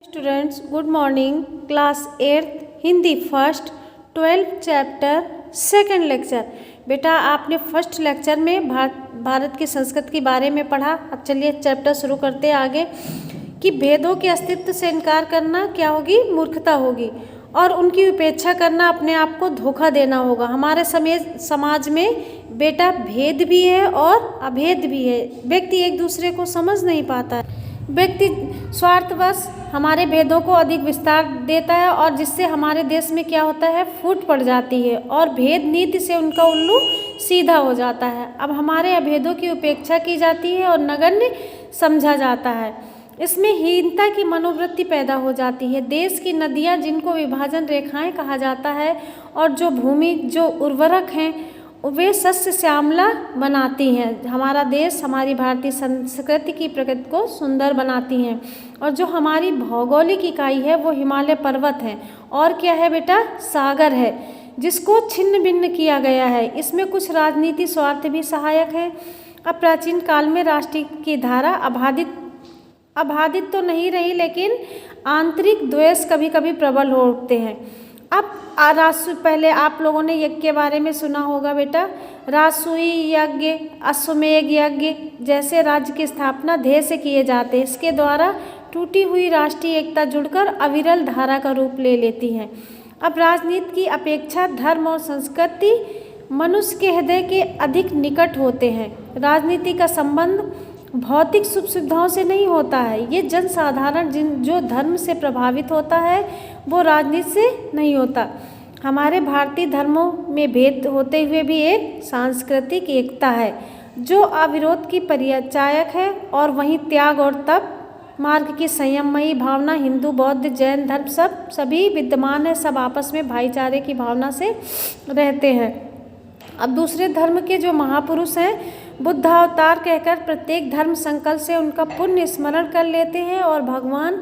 Students good morning. Class 8 Hindi first 12 chapter second lecture. बेटा आपने first lecture में भारत की संस्कृति के बारे में पढ़ा। अब चलिए चैप्टर शुरू करते हैं आगे कि भेदों के अस्तित्व से इनकार करना क्या होगी, मूर्खता होगी, और उनकी उपेक्षा करना अपने आप को धोखा देना होगा। हमारे समाज में बेटा भेद भी है और अभेद भी है। व्यक्ति एक दूसरे को समझ नहीं पाता है। व्यक्ति स्वार्थवश हमारे भेदों को अधिक विस्तार देता है और जिससे हमारे देश में क्या होता है, फूट पड़ जाती है और भेद नीति से उनका उल्लू सीधा हो जाता है। अब हमारे अभेदों की उपेक्षा की जाती है और नगण्य समझा जाता है। इसमें हीनता की मनोवृत्ति पैदा हो जाती है। देश की नदियाँ जिनको विभाजन रेखाएं कहा जाता है और जो भूमि जो उर्वरक हैं वे सस्य श्यामला बनाती हैं। हमारा देश हमारी भारतीय संस्कृति की प्रकृति को सुंदर बनाती हैं। और जो हमारी भौगोलिक इकाई है वो हिमालय पर्वत है और क्या है बेटा, सागर है जिसको छिन्न भिन्न किया गया है। इसमें कुछ राजनीति स्वार्थ भी सहायक है। अब प्राचीन काल में राष्ट्रीय की धारा अबाधित तो नहीं रही, लेकिन आंतरिक द्वेष कभी कभी प्रबल हो उठते हैं। अब राजसूय, पहले आप लोगों ने यज्ञ के बारे में सुना होगा बेटा, राजसूय यज्ञ, अश्वमेध यज्ञ जैसे राज्य की स्थापना ध्येय से किए जाते हैं। इसके द्वारा टूटी हुई राष्ट्रीय एकता जुड़कर अविरल धारा का रूप ले लेती है। अब राजनीति की अपेक्षा धर्म और संस्कृति मनुष्य के हृदय के अधिक निकट होते हैं। राजनीति का संबंध भौतिक सुख सुविधाओं से नहीं होता है। ये जन साधारण जो धर्म से प्रभावित होता है वो राजनीति से नहीं होता। हमारे भारतीय धर्मों में भेद होते हुए भी एक सांस्कृतिक एकता है जो अविरोध की परिचायक है, और वहीं त्याग और तप मार्ग की संयममयी भावना हिंदू बौद्ध जैन धर्म सभी विद्यमान है। सब आपस में भाईचारे की भावना से रहते हैं। अब दूसरे धर्म के जो महापुरुष हैं बुद्ध अवतार कहकर प्रत्येक धर्म संकल्प से उनका पुण्य स्मरण कर लेते हैं और भगवान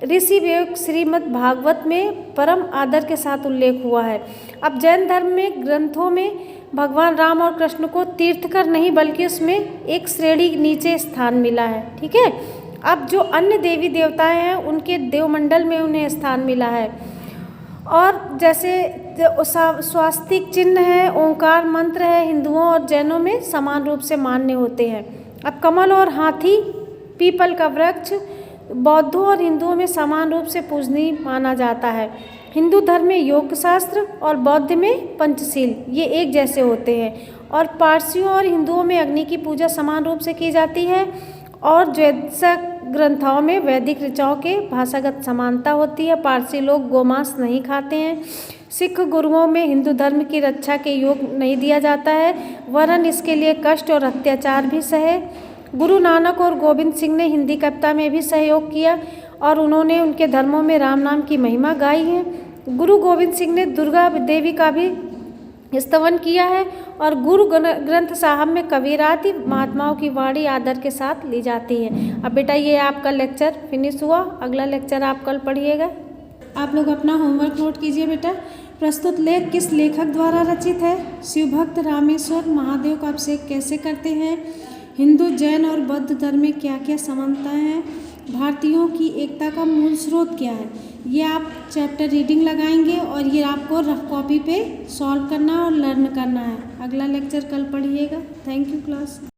ऋषि वेद श्रीमद् भागवत में परम आदर के साथ उल्लेख हुआ है। अब जैन धर्म में ग्रंथों में भगवान राम और कृष्ण को तीर्थकर नहीं बल्कि उसमें एक श्रेणी नीचे स्थान मिला है। ठीक है। अब जो अन्य देवी देवताएं हैं उनके देवमंडल में उन्हें स्थान मिला है। और जैसे स्वास्तिक चिन्ह है, ओंकार मंत्र है, हिंदुओं और जैनों में समान रूप से मान्य होते हैं। अब कमल और हाथी, पीपल का वृक्ष बौद्धों और हिंदुओं में समान रूप से पूजनीय माना जाता है। हिंदू धर्म में योग शास्त्र और बौद्ध में पंचशील ये एक जैसे होते हैं। और पारसियों और हिंदुओं में अग्नि की पूजा समान रूप से की जाती है। और ज्योतिषक ग्रंथों में वैदिक ऋचाओं के भाषागत समानता होती है। पारसी लोग गोमांस नहीं खाते हैं। सिख गुरुओं में हिंदू धर्म की रक्षा के योग नहीं दिया जाता है, वरन इसके लिए कष्ट और अत्याचार भी सहे। गुरु नानक और गोविंद सिंह ने हिंदी कविता में भी सहयोग किया और उन्होंने उनके धर्मों में राम नाम की महिमा गाई है। गुरु गोविंद सिंह ने दुर्गा देवी का भी स्तवन किया है और गुरु ग्रंथ साहब में कबीरादि महात्माओं की वाणी आदर के साथ ली जाती है। अब बेटा ये आपका लेक्चर फिनिश हुआ। अगला लेक्चर आप कल पढ़िएगा। आप लोग अपना होमवर्क नोट कीजिए बेटा। प्रस्तुत लेख किस लेखक द्वारा रचित है? शिवभक्त रामेश्वर महादेव का अभिषेक कैसे करते हैं? हिंदू जैन और बौद्ध धर्म में क्या क्या समानताएं हैं? भारतीयों की एकता का मूल स्रोत क्या है? ये आप चैप्टर रीडिंग लगाएंगे और ये आपको रफ कॉपी पे सॉल्व करना और लर्न करना है। अगला लेक्चर कल पढ़िएगा। Thank you class.